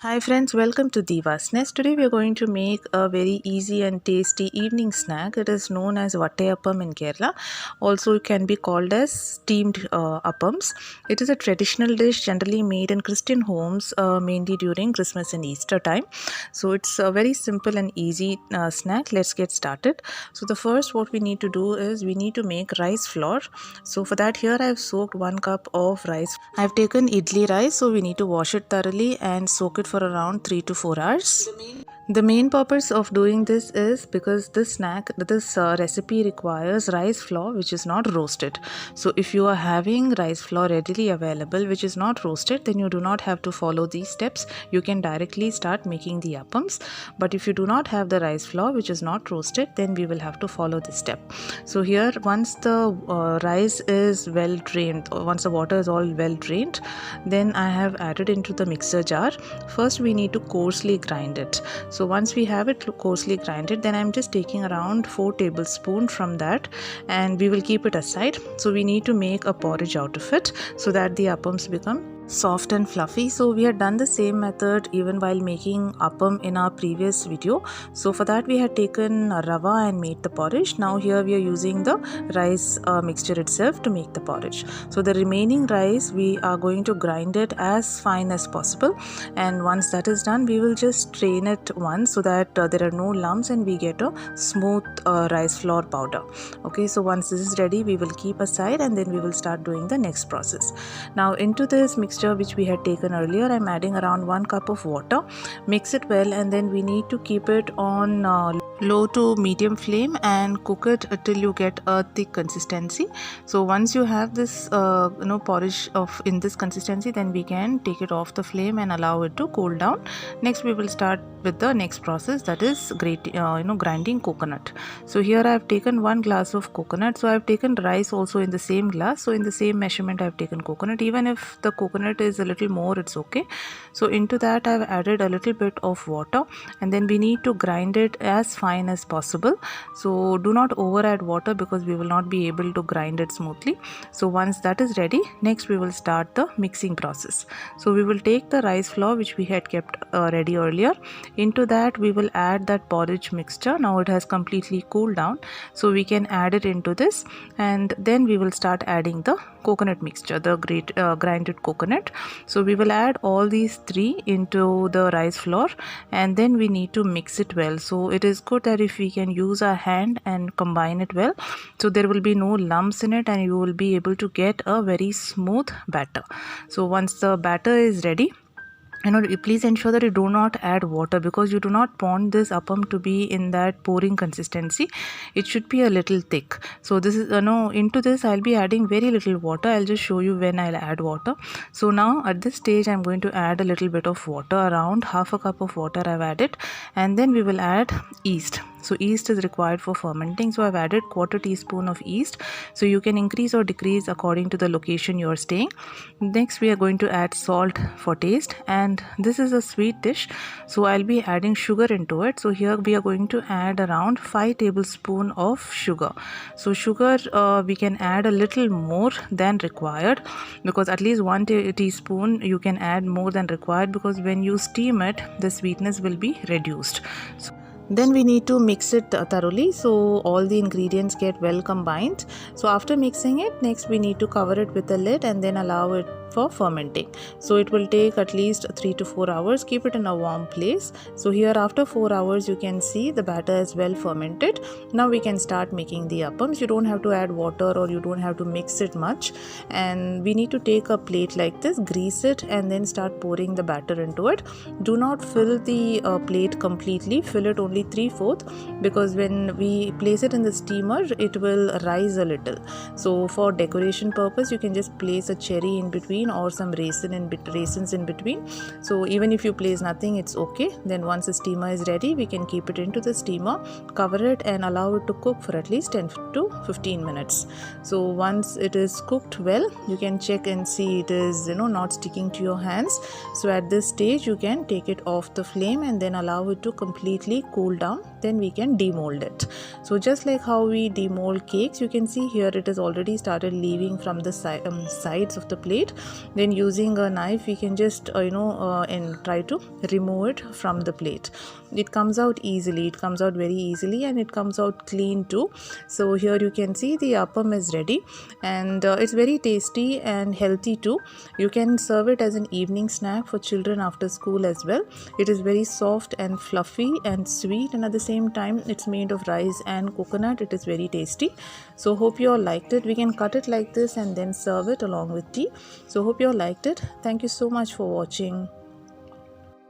Hi friends, welcome to Diva's Nest. Today we are going to make a very easy and tasty evening snack. It is known as Vattayapam in Kerala. Also it can be called as steamed appams. It is a traditional dish generally made in Christian homes mainly during Christmas and Easter time. So it's a very simple and easy snack. Let's get started. So the first what we need to do is we need to make rice flour. So for that here I have soaked 1 cup of rice. I have taken idli rice, so we need to wash it thoroughly and soak it for around 3 to 4 hours. The main purpose of doing this is because this recipe requires rice flour which is not roasted. So if you are having rice flour readily available which is not roasted, then you do not have to follow these steps. You can directly start making the appams. But if you do not have the rice flour which is not roasted, then we will have to follow this step. So here once the rice is well drained, or once the water is all well drained, then I have added into the mixer jar. First we need to coarsely grind it. So once we have it coarsely grinded, then I'm just taking around 4 tablespoons from that and we will keep it aside. So we need to make a porridge out of it so that the appams become soft and fluffy. So we had done the same method even while making appam in our previous video. So for that we had taken rava and made the porridge. Now here we are using the rice mixture itself to make the porridge. So the remaining rice we are going to grind it as fine as possible, and once that is done we will just strain it once so that there are no lumps and we get a smooth rice flour powder. Okay, so once this is ready we will keep aside and then we will start doing the next process. Now into this mixture which we had taken earlier, I'm adding around 1 cup of water. Mix it well and then we need to keep it on low to medium flame and cook it till you get a thick consistency. So once you have this porridge of in this consistency, then we can take it off the flame and allow it to cool down. Next we will start with the next process, that is grinding coconut. So here I have taken 1 glass of coconut. So I have taken rice also in the same glass, so in the same measurement I have taken coconut. Even if the coconut is a little more, it's okay. So into that I have added a little bit of water and then we need to grind it as fine as possible. So do not over add water because we will not be able to grind it smoothly. So once that is ready, next we will start the mixing process. So we will take the rice flour which we had kept ready earlier. Into that we will add that porridge mixture. Now it has completely cooled down, so we can add it into this and then we will start adding the coconut mixture, the grinded coconut. So we will add all these three into the rice flour and then we need to mix it well. So it is good that if we can use our hand and combine it well, so there will be no lumps in it and you will be able to get a very smooth batter. So once the batter is ready, please ensure that you do not add water because you do not want this appam to be in that pouring consistency. It should be a little thick. So this is into this I'll be adding very little water. I'll just show you when I'll add water. So now at this stage I'm going to add a little bit of water, around half a cup of water I've added, and then we will add yeast. So yeast is required for fermenting, so I've added 1/4 teaspoon of yeast. So you can increase or decrease according to the location you are staying. Next we are going to add salt for taste, and this is a sweet dish, so I'll be adding sugar into it. So here we are going to add around 5 tablespoons of sugar. So sugar we can add a little more than required because at least 1 teaspoon you can add more than required, because when you steam it the sweetness will be reduced. Then we need to mix it thoroughly so all the ingredients get well combined. So after mixing it, next we need to cover it with a lid and then allow it for fermenting. So it will take at least 3 to 4 hours. Keep it in a warm place. So here after 4 hours you can see the batter is well fermented. Now we can start making the appams. You don't have to add water or you don't have to mix it much, and we need to take a plate like this, grease it and then start pouring the batter into it. Do not fill the plate completely, fill it only 3/4, because when we place it in the steamer it will rise a little. So for decoration purpose you can just place a cherry in between or some raisins in between. So even if you place nothing, it's okay. Then once the steamer is ready, we can keep it into the steamer, cover it and allow it to cook for at least 10 to 15 minutes. So once it is cooked well, you can check and see it is not sticking to your hands. So at this stage you can take it off the flame and then allow it to completely cool down. Then we can demold it. So just like how we demold cakes, you can see here it has already started leaving from the sides of the plate. then using a knife we can just and try to remove it from the plate. It comes out easily, it comes out very easily, and it comes out clean too. So here you can see the appam is ready, and it's very tasty and healthy too. You can serve it as an evening snack for children after school as well. It is very soft and fluffy and sweet, and at the same time it's made of rice and coconut. It is very tasty. So hope you all liked it. We can cut it like this and then serve it along with tea. So hope you all liked it. Thank you so much for watching.